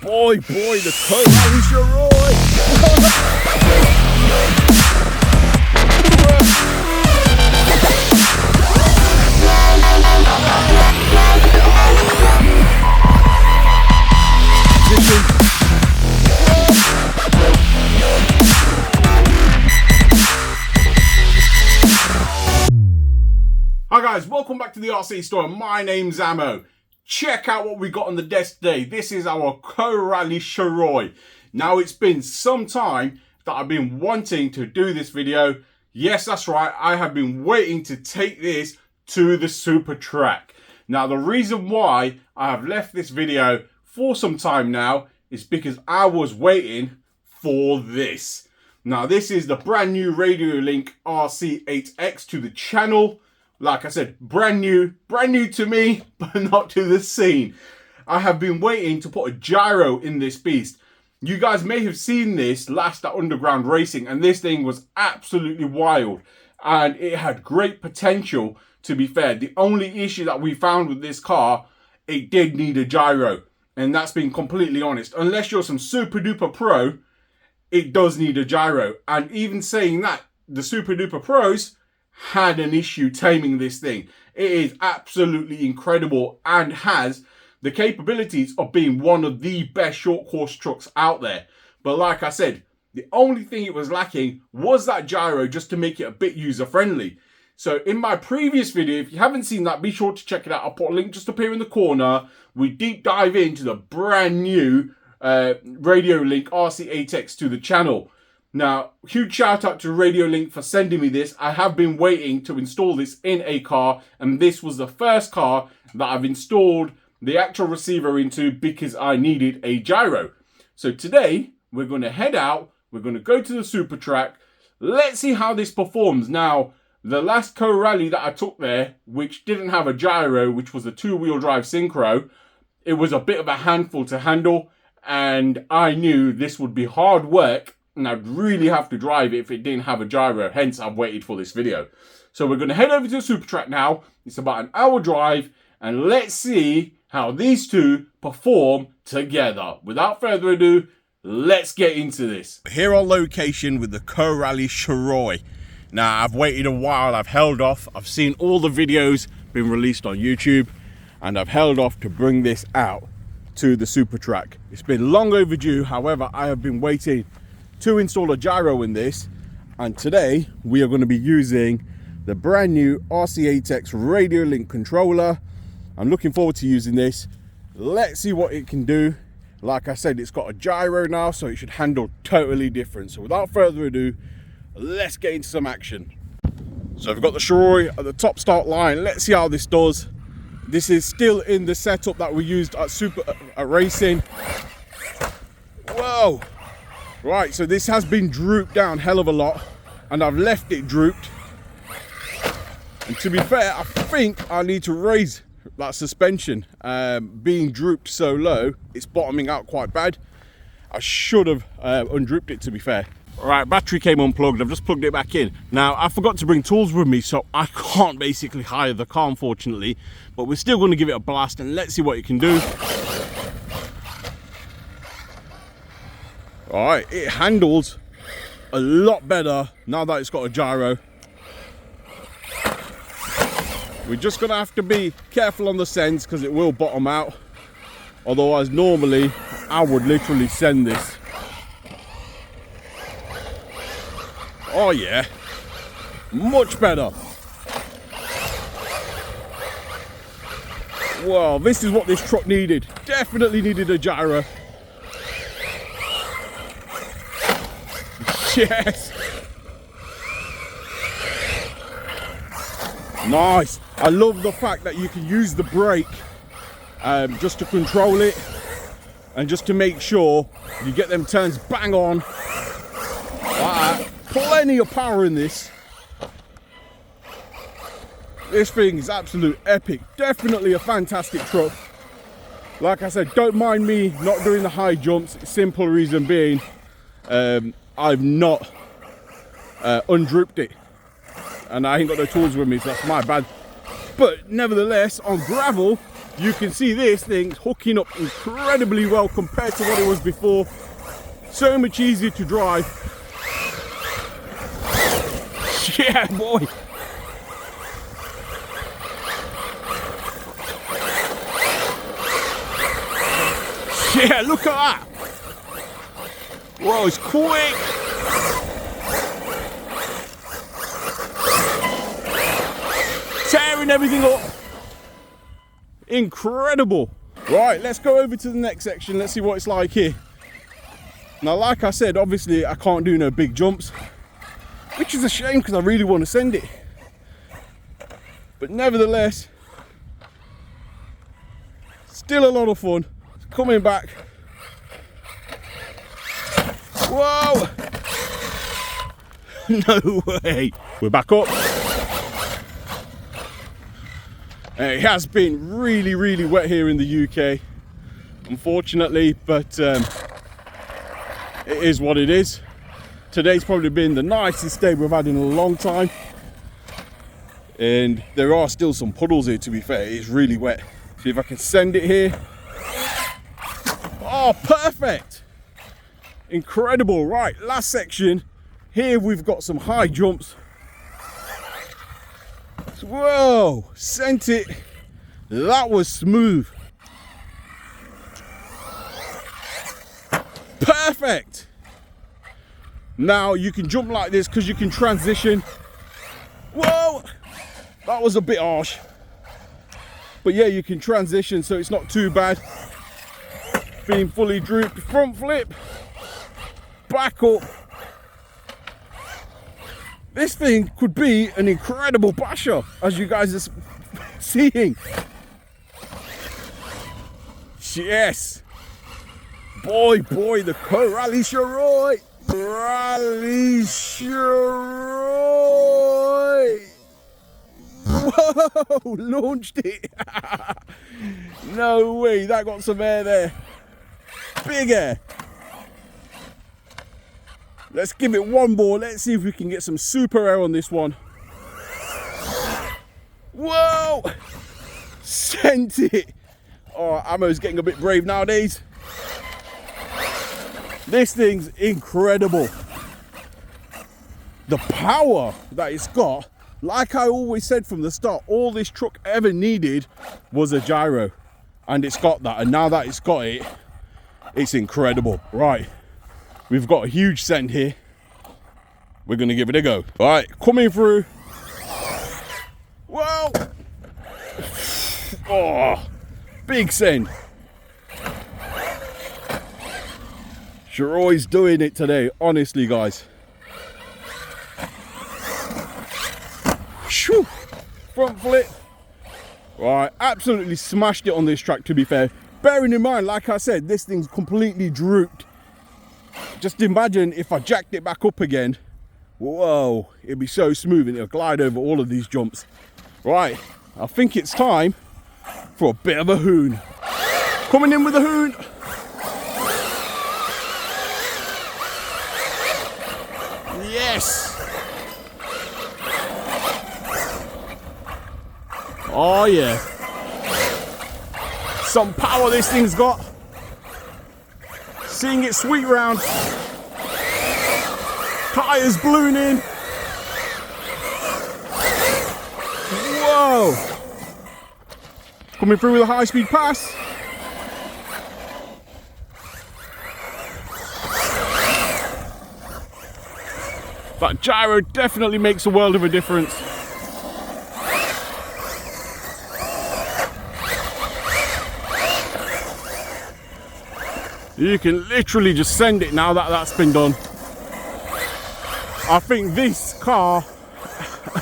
boy, the Shiroi, Shiroi. Hi guys, welcome back to the RC store. My name's Ammo. Check out what we got on the desk today. This is our Co-Rally Shiroi. Now it's been some time that I've been wanting to do this video. Yes, that's right. I have been waiting to take this to the super track. Now the reason why I have left this video for some time now is because I was waiting for this. Now this is the brand new RadioLink RC8X to the channel. Like I said, brand new to me, but not to the scene. I have been waiting to put a gyro in this beast. You guys may have seen this last at Underground Racing, and this thing was absolutely wild. And it had great potential, to be fair. The only issue that we found with this car, it did need a gyro. And that's being completely honest. Unless you're some super duper pro, it does need a gyro. And even saying that, the super duper pros had an issue taming this thing. It is absolutely incredible and has the capabilities of being one of the best short course trucks out there. But like I said, the only thing it was lacking was that gyro, just to make it a bit user friendly. So in my previous video, if you haven't seen that, be sure to check it out. I'll put a link just up here in the corner. We deep dive into the brand new RadioLink RC8X to the channel. Now, huge shout out to RadioLink for sending me this. I have been waiting to install this in a car, and this was the first car that I've installed the actual receiver into because I needed a gyro. So today, we're going to head out, we're going to go to the super track. Let's see how this performs. Now, the last co-rally that I took there, which didn't have a gyro, which was a two-wheel drive synchro, it was a bit of a handful to handle, and I knew this would be hard work, and I'd really have to drive it if it didn't have a gyro. Hence, I've waited for this video. So we're going to head over to the super track now. It's about an hour drive, and let's see how these two perform together. Without further ado, let's get into this. Here on location with the Co-Rally Shiroi. Now, I've waited a while. I've held off. I've seen all the videos being released on YouTube, and I've held off to bring this out to the super track. It's been long overdue. However, I have been waiting to install a gyro in this, and today we are going to be using the brand new RC8X RadioLink controller. I'm looking forward to using this. Let's see what it can do. Like I said, it's got a gyro now, so it should handle totally different. So without further ado, let's get into some action. So I've got the Shiroi at the top start line. Let's see how this does. This is still in the setup that we used at racing. Whoa. Right, so this has been drooped down hell of a lot, and I've left it drooped. And to be fair, I think I need to raise that suspension. Being drooped so low, it's bottoming out quite bad. I should have undrooped it, to be fair. All right, battery came unplugged. I've just plugged it back in. Now, I forgot to bring tools with me, so I can't basically hire the car, unfortunately. But we're still going to give it a blast, and let's see what it can do. All right, it handles a lot better now that it's got a gyro. We're just gonna have to be careful on the sends because it will bottom out. Otherwise, normally I would literally send this. Oh yeah, much better. Well, this is what this truck needed. Definitely needed a gyro. Yes. Nice. I love the fact that you can use the brake just to control it and just to make sure you get them turns bang on. Plenty of power in this. This thing is absolute epic. Definitely a fantastic truck. Like I said, don't mind me not doing the high jumps. Simple reason being, I've not undrooped it, and I ain't got no tools with me, so that's my bad. But nevertheless, on gravel, You can see this thing's hooking up incredibly well compared to what it was before. So much easier to drive. Yeah, boy. Yeah, look at that. Whoa, it's quick. Tearing everything up. Incredible. Right, let's go over to the next section. Let's see what it's like here. Now, like I said, obviously I can't do no big jumps, which is a shame because I really want to send it. But nevertheless, still a lot of fun. Coming back. Whoa! No way. We're back up. It has been really, really wet here in the UK, unfortunately, but it is what it is. Today's probably been the nicest day we've had in a long time. And there are still some puddles here, to be fair. It's really wet. See if I can send it here. Oh, perfect. Incredible. Right, last section. Here we've got some high jumps. Whoa, sent it. That was smooth. Perfect. Now you can jump like this because you can transition. Whoa, that was a bit harsh. But yeah, you can transition, so it's not too bad. Being fully drooped, front flip, back up. This thing could be an incredible basher, as you guys are seeing. Yes. Boy, the Rally Shiroi. Rally Shiroi. Whoa, launched it. No way, that got some air there. Big air. Let's give it one more. Let's see if we can get some super air on this one. Whoa! Sent it. Oh, ammo's getting a bit brave nowadays. This thing's incredible. The power that it's got, like I always said from the start, all this truck ever needed was a gyro. And it's got that. And now that it's got it, it's incredible. Right. We've got a huge send here. We're going to give it a go. All right, coming through. Whoa! Oh, big send. Shiroi's doing it today, honestly, guys. Shoo! Front flip. Right, absolutely smashed it on this track, to be fair. Bearing in mind, like I said, this thing's completely drooped. Just imagine if I jacked it back up again. Whoa, it'd be so smooth and it'll glide over all of these jumps. Right, I think it's time for a bit of a hoon. Coming in with a hoon. Yes. Oh yeah. Some power this thing's got. Seeing it sweep round. Tires ballooning. Whoa. Coming through with a high speed pass. That gyro definitely makes a world of a difference. You can literally just send it now that that's been done. I think this car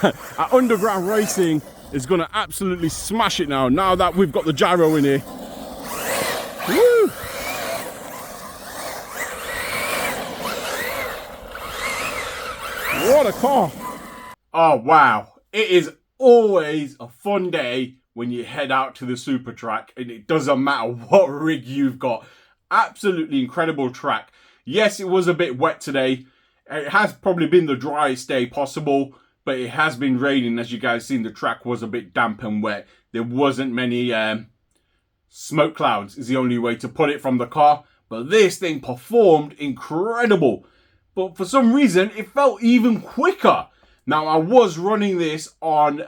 at underground racing is going to absolutely smash it now that we've got the gyro in here. Woo! What a car. Oh wow, it is always a fun day when you head out to the super track, and it doesn't matter what rig you've got. Absolutely incredible track. Yes, it was a bit wet today. It has probably been the driest day possible, but it has been raining. As you guys seen, the track was a bit damp and wet. There wasn't many smoke clouds is the only way to put it from the car. But this thing performed incredible. But for some reason, it felt even quicker. Now, I was running this on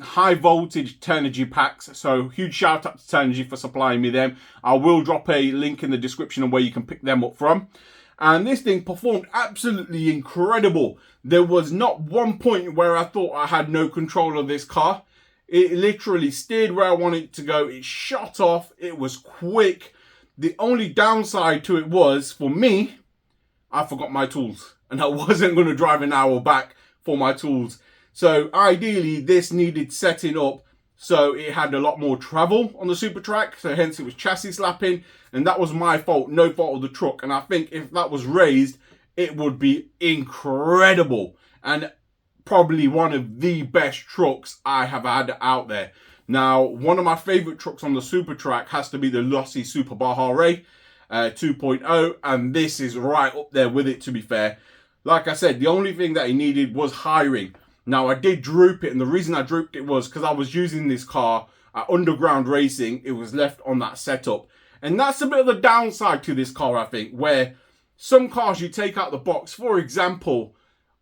high voltage Turnigy packs. So huge shout out to Turnigy for supplying me them. I will drop a link in the description of where you can pick them up from. And this thing performed absolutely incredible. There was not one point where I thought I had no control of this car. It literally steered where I wanted it to go. It shot off. It was quick. The only downside to it was, for me, I forgot my tools. And I wasn't going to drive an hour back for my tools. So ideally, this needed setting up so it had a lot more travel on the super track. So hence it was chassis slapping. And that was my fault, no fault of the truck. And I think if that was raised, it would be incredible. And probably one of the best trucks I have had out there. Now, one of my favorite trucks on the super track has to be the Lossy Super Baja Ray 2.0. And this is right up there with it, to be fair. Like I said, the only thing that it needed was hiring. Now, I did droop it. And the reason I drooped it was because I was using this car at underground racing. It was left on that setup. And that's a bit of the downside to this car, I think, where some cars you take out the box. For example,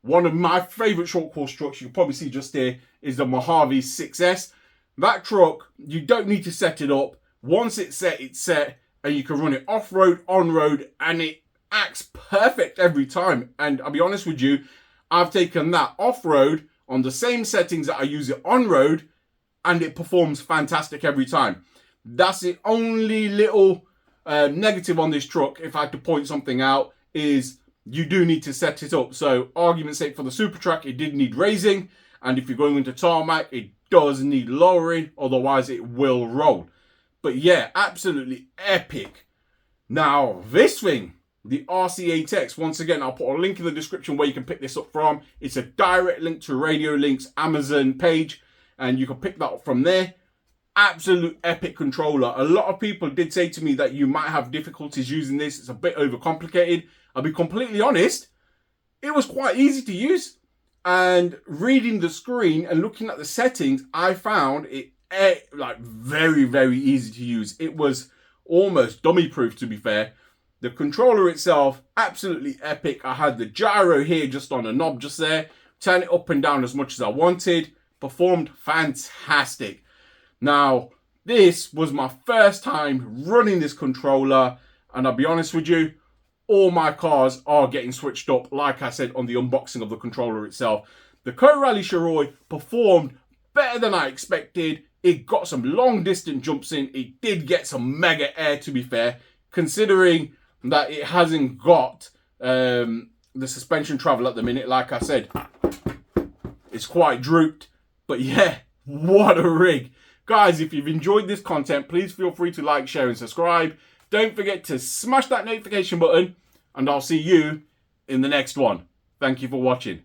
one of my favorite short course trucks, you can probably see just here, is the Mojave 6S. That truck, you don't need to set it up. Once it's set, and you can run it off-road, on-road, and it acts perfect every time. And I'll be honest with you, I've taken that off-road on the same settings that I use it on-road, and it performs fantastic every time. That's the only little negative on this truck, if I had to point something out, is you do need to set it up. So, argument's sake, for the super track, it did need raising. And if you're going into tarmac, it does need lowering. Otherwise, it will roll. But yeah, absolutely epic. Now, this thing, the RC8X, once again, I'll put a link in the description where you can pick this up from. It's a direct link to RadioLink's Amazon page. And you can pick that up from there. Absolute epic controller. A lot of people did say to me that you might have difficulties using this. It's a bit overcomplicated. I'll be completely honest. It was quite easy to use. And reading the screen and looking at the settings, I found it like very, very easy to use. It was almost dummy proof, to be fair. The controller itself, absolutely epic. I had the gyro here just on a knob just there. Turn it up and down as much as I wanted. Performed fantastic. Now, this was my first time running this controller, and I'll be honest with you, all my cars are getting switched up, like I said on the unboxing of the controller itself. The Co-Rally Shiroi performed better than I expected. It got some long distance jumps in. It did get some mega air, to be fair, considering that it hasn't got the suspension travel at the minute. Like I said, it's quite drooped, but yeah, what a rig. Guys, if you've enjoyed this content, please feel free to like, share, and subscribe. Don't forget to smash that notification button, and I'll see you in the next one. Thank you for watching.